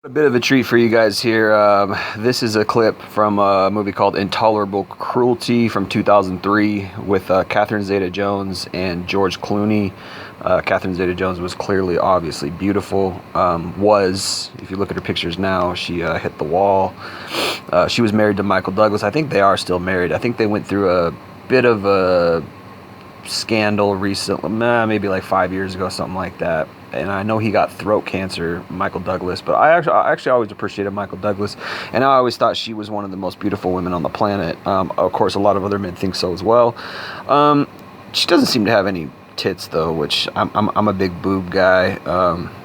A bit of a treat for you guys here. This is a clip from a movie called Intolerable, Cruelty from 2003 with Catherine Zeta-Jones and George Clooney. Catherine Zeta-Jones was clearly, obviously beautiful. If you look at her pictures now, she hit the wall. She was married to Michael Douglas. I think they are still married. I think they went through a bit of a scandal recently, maybe like 5 years ago, something like that. And I know he got throat cancer, Michael Douglas, but I actually always appreciated Michael Douglas, and I always thought she was one of the most beautiful women on the planet. Of course, a lot of other men think so as well. She doesn't seem to have any tits though, which I'm a big boob guy.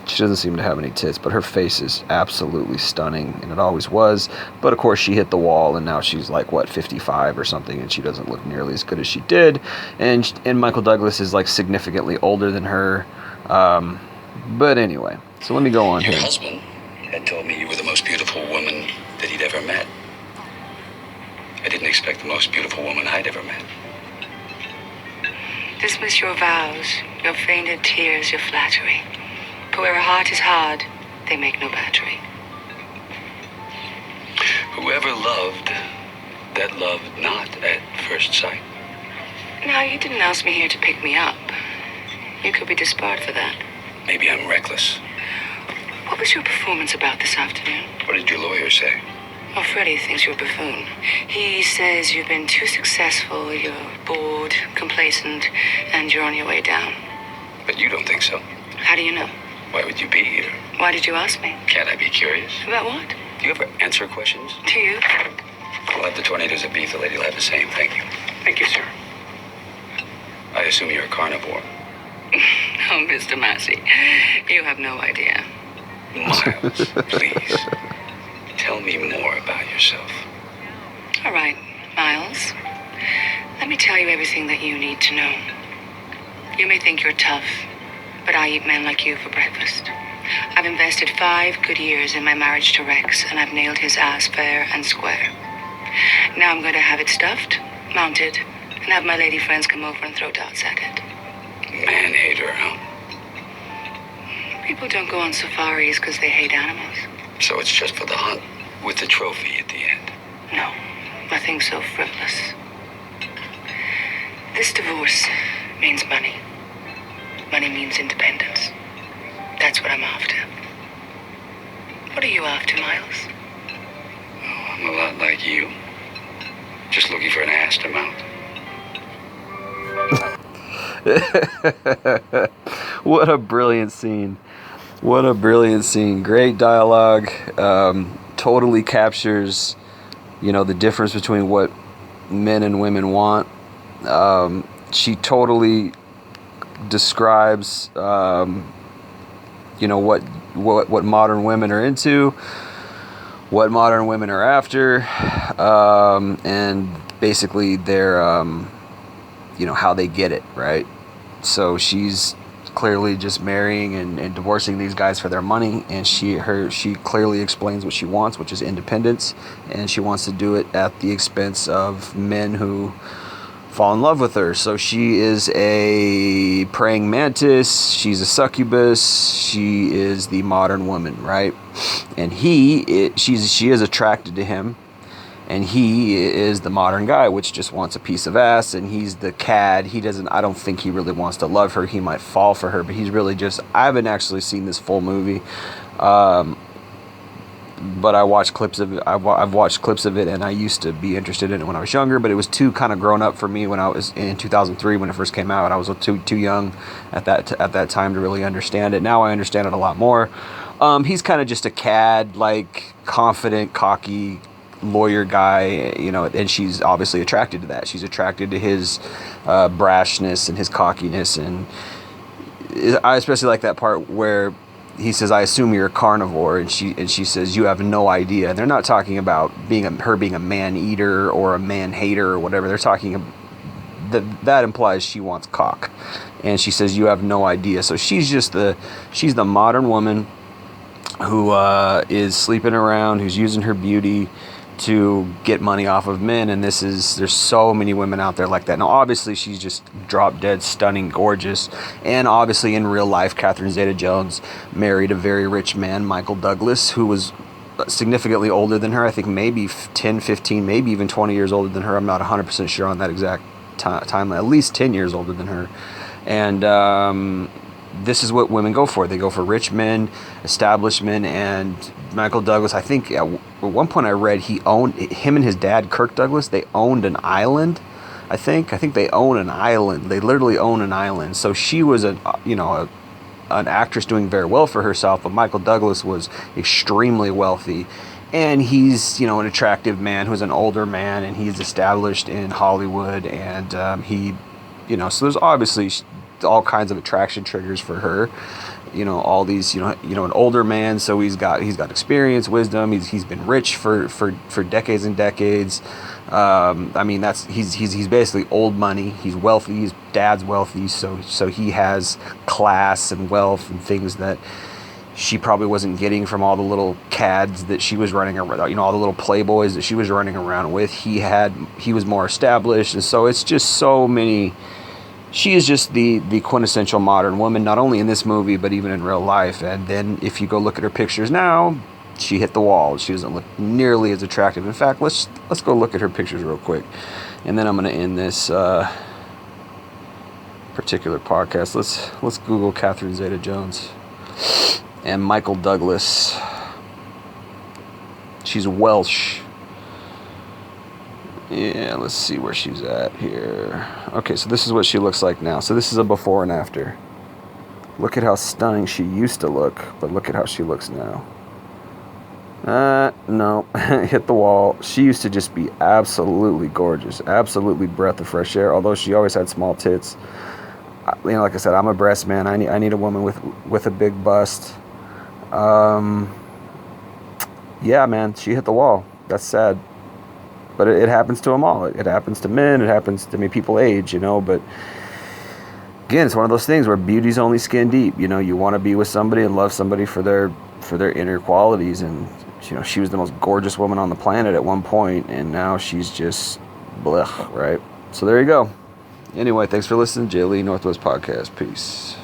She doesn't seem to have any tits, but her face is absolutely stunning, and it always was. But of course, she hit the wall, and now she's like, what, 55 or something, and she doesn't look nearly as good as she did. And Michael Douglas is like significantly older than her. But anyway, so let me go on here. Your husband had told me you were the most beautiful woman that he'd ever met. I didn't expect the most beautiful woman I'd ever met. Dismiss your vows, your feigned tears, your flattery. For where a heart is hard, they make no battery. Whoever loved, that loved not at first sight. Now, you didn't ask me here to pick me up. You could be disbarred for that. Maybe I'm reckless. What was your performance about this afternoon? What did your lawyer say? Well, Freddie thinks you're a buffoon. He says you've been too successful, you're bored, complacent, and you're on your way down. But you don't think so. How do you know? Why would you be here? Why did you ask me? Can't I be curious? About what? Do you ever answer questions? To you? We'll have the tornadoes of beef. The lady will have the same. Thank you. Thank you, sir. I assume you're a carnivore. Oh, Mr. Massey, you have no idea. Miles, please. Tell me more about yourself. All right, Miles. Let me tell you everything that you need to know. You may think you're tough, but I eat men like you for breakfast. I've invested 5 good years in my marriage to Rex, and I've nailed his ass fair and square. Now I'm going to have it stuffed, mounted, and have my lady friends come over and throw darts at it. Man-hater, huh? People don't go on safaris because they hate animals. So it's just for the hunt, with the trophy at the end. No, nothing so frivolous. This divorce means money. Money means independence. That's what I'm after. What are you after, Miles? Oh, I'm a lot like you. Just looking for an ass to mount. What a brilliant scene. What a brilliant scene. Great dialogue. Totally captures, the difference between what men and women want. She totally describes, what modern women are into, what modern women are after, and basically their, how they get it, right? So she's clearly just marrying and divorcing these guys for their money, and she clearly explains what she wants, which is independence, and she wants to do it at the expense of men who fall in love with her. So she is a praying mantis, she's a succubus, she is the modern woman, right? And she is attracted to him, and he is the modern guy, which just wants a piece of ass, and he's the cad. I don't think he really wants to love her. He might fall for her, but he's really just, I haven't actually seen this full movie, but I watched clips of it. I've watched clips of it, and I used to be interested in it when I was younger, but it was too kind of grown up for me when I was in 2003 when it first came out. I was too young at that time to really understand it. Now I understand it a lot more. He's kind of just a cad, like confident, cocky lawyer guy, and she's obviously attracted to that. She's attracted to his brashness and his cockiness, and I especially like that part where he says, "I assume you're a carnivore," and she says, "You have no idea." And they're not talking about her being a man eater or a man hater or whatever. They're talking that implies she wants cock, and she says, "You have no idea." So she's the modern woman who is sleeping around, who's using her beauty to get money off of men, and there's so many women out there like that. Now obviously she's just drop dead stunning gorgeous, and obviously in real life Catherine Zeta-Jones married a very rich man, Michael Douglas, who was significantly older than her. I think maybe 10, 15, maybe even 20 years older than her. I'm not 100% sure on that exact timeline. At least 10 years older than her. And this is what women go for. They go for rich men, established men, and Michael Douglas, I think at one point I read him and his dad, Kirk Douglas, they owned an island. I think they own an island. They literally own an island. So she was an actress doing very well for herself, but Michael Douglas was extremely wealthy, and he's an attractive man who's an older man, and he's established in Hollywood, and so there's obviously all kinds of attraction triggers for her. All these, an older man, so he's got experience, wisdom. He's been rich for decades and decades. He's basically old money. He's wealthy. His dad's wealthy, so he has class and wealth and things that she probably wasn't getting from all the little cads that she was running around. All the little playboys that she was running around with. He was more established, and so it's just so many. She is just the quintessential modern woman, not only in this movie, but even in real life. And then if you go look at her pictures now, she hit the wall. She doesn't look nearly as attractive. In fact, let's go look at her pictures real quick. And then I'm going to end this particular podcast. Let's Google Catherine Zeta-Jones and Michael Douglas. She's Welsh. Yeah, let's see where she's at here. Okay, so this is what she looks like now. So this is a before and after. Look at how stunning she used to look, but look at how she looks now. No, hit the wall. She used to just be absolutely gorgeous, absolutely breath of fresh air, although she always had small tits. Like I said, I'm a breast man. I need a woman with a big bust. Yeah, man, she hit the wall. That's sad. But it happens to them all. It happens to men. It happens to people age, but again, it's one of those things where beauty's only skin deep. You want to be with somebody and love somebody for their inner qualities. And, she was the most gorgeous woman on the planet at one point, and now she's just blech, right? So there you go. Anyway, thanks for listening. J. Lee Northwest Podcast. Peace.